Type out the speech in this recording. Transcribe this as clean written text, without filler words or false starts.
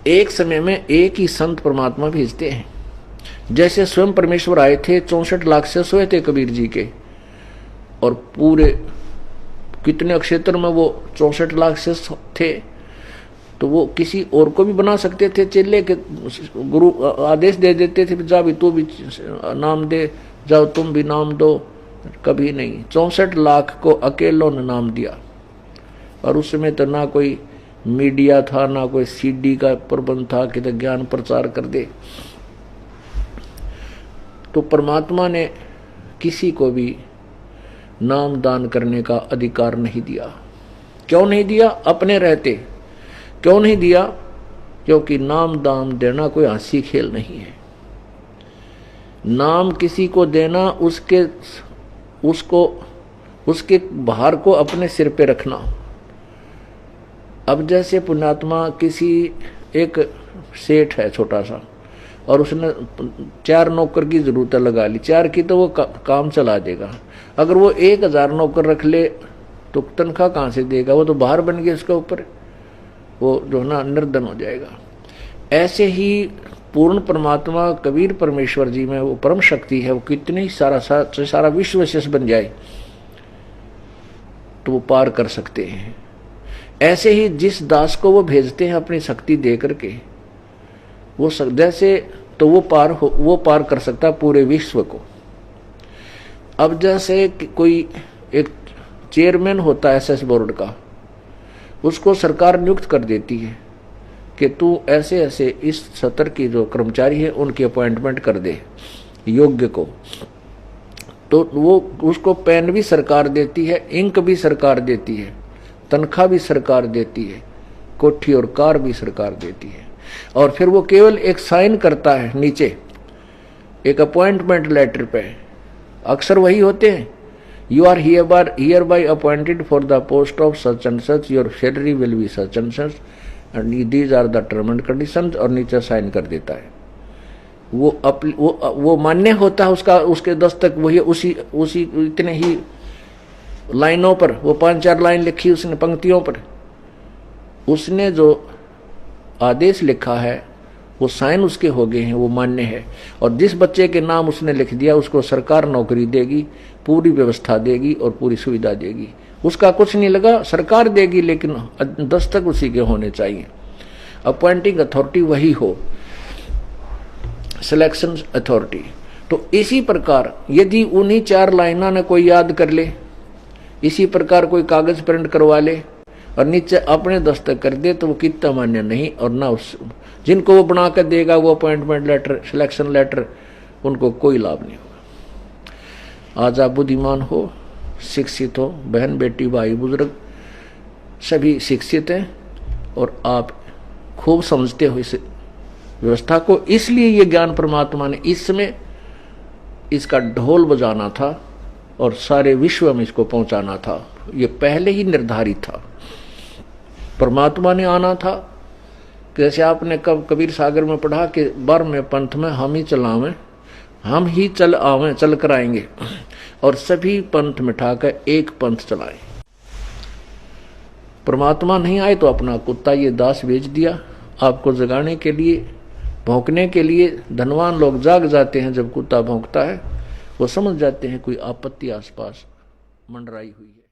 एक समय में एक ही संत परमात्मा भेजते हैं। जैसे स्वयं परमेश्वर आए थे, 64 लाख से सोए थे कबीर जी के, और पूरे कितने क्षेत्र में वो 64 लाख से थे, तो वो किसी और को भी बना सकते थे चेले के। गुरु आदेश दे देते थे, जा भी तू भी नाम दे, जाओ तुम भी नाम दो। कभी नहीं, 64 लाख को अकेलों ने नाम दिया। और उस समय तो ना कोई मीडिया था, ना कोई सीडी का प्रबंध था कि तो ज्ञान प्रचार कर दे। तो परमात्मा ने किसी को भी नाम दान करने का अधिकार नहीं दिया। क्यों नहीं दिया? अपने रहते। क्यों नहीं दिया? क्योंकि नाम दान देना कोई हंसी खेल नहीं है। नाम किसी को देना उसके भार को अपने सिर पे रखना। अब जैसे पुण्यात्मा किसी एक सेठ है छोटा सा, और उसने 4 नौकर की जरूरत लगा ली, 4 की तो वो काम चला देगा। अगर वो 1000 नौकर रख ले तो तनख्वाह कहाँ से देगा? वो तो बाहर बन गया उसके ऊपर, वो जो ना निर्धन हो जाएगा। ऐसे ही पूर्ण परमात्मा कबीर परमेश्वर जी में वो परम शक्ति है, वो कितनी सारा विश्व शेष बन जाए तो वो पार कर सकते हैं। ऐसे ही जिस दास को वो भेजते हैं अपनी शक्ति दे करके, वो जैसे तो वो पार कर सकता है पूरे विश्व को। अब जैसे कोई एक चेयरमैन होता है एसएस बोर्ड का, उसको सरकार नियुक्त कर देती है कि तू ऐसे ऐसे इस सत्र की जो कर्मचारी है उनकी अपॉइंटमेंट कर दे योग्य को। तो वो उसको पेन भी सरकार देती है, इंक भी सरकार देती है, तनख्वाह भी सरकार देती है, कोठी और कार भी सरकार देती है। और फिर वो केवल एक साइन करता है नीचे एक अपॉइंटमेंट लेटर पे, अक्सर वही होते हैं, you are here by appointed for the post of such and such, your salary will be such and such and these are the term and conditions, और नीचे साइन कर देता है। वो मान्य होता है उसका, उसके दस्तक वही उसी इतने ही लाइनों पर, वो 5-4 लाइन लिखी उसने पंक्तियों पर, उसने जो आदेश लिखा है वो साइन उसके हो गए हैं, वो मान्य है। और जिस बच्चे के नाम उसने लिख दिया उसको सरकार नौकरी देगी, पूरी व्यवस्था देगी और पूरी सुविधा देगी। उसका कुछ नहीं लगा, सरकार देगी, लेकिन दस्तक उसी के होने चाहिए। अपॉइंटिंग अथॉरिटी वही हो, सिलेक्शन अथॉरिटी। तो इसी प्रकार यदि उन्हीं 4 लाइनों ने कोई याद कर ले, इसी प्रकार कोई कागज प्रिंट करवा ले और नीचे अपने दस्तक कर दे, तो वो कितना मान्य नहीं। और ना उस जिनको वो बना कर देगा वो अपॉइंटमेंट लेटर, सिलेक्शन लेटर, उनको कोई लाभ नहीं होगा। आज आप बुद्धिमान हो, शिक्षित हो, बहन बेटी भाई बुजुर्ग सभी शिक्षित हैं और आप खूब समझते हो इस व्यवस्था को। इसलिए ये ज्ञान परमात्मा ने इस समय इसका ढोल बजाना था और सारे विश्व में इसको पहुंचाना था। ये पहले ही निर्धारित था, परमात्मा ने आना था। जैसे आपने कबीर सागर में पढ़ा कि बर में पंथ में हम ही चलावें, हम ही चल आवें, चल कर आएंगे, और सभी पंथ मिठाकर एक पंथ चलाएं। परमात्मा नहीं आए तो अपना कुत्ता ये दास भेज दिया आपको जगाने के लिए, भौंकने के लिए। धनवान लोग जाग जाते हैं जब कुत्ता भौंकता है, वो समझ जाते हैं कोई आपत्ति आसपास मंडराई हुई है।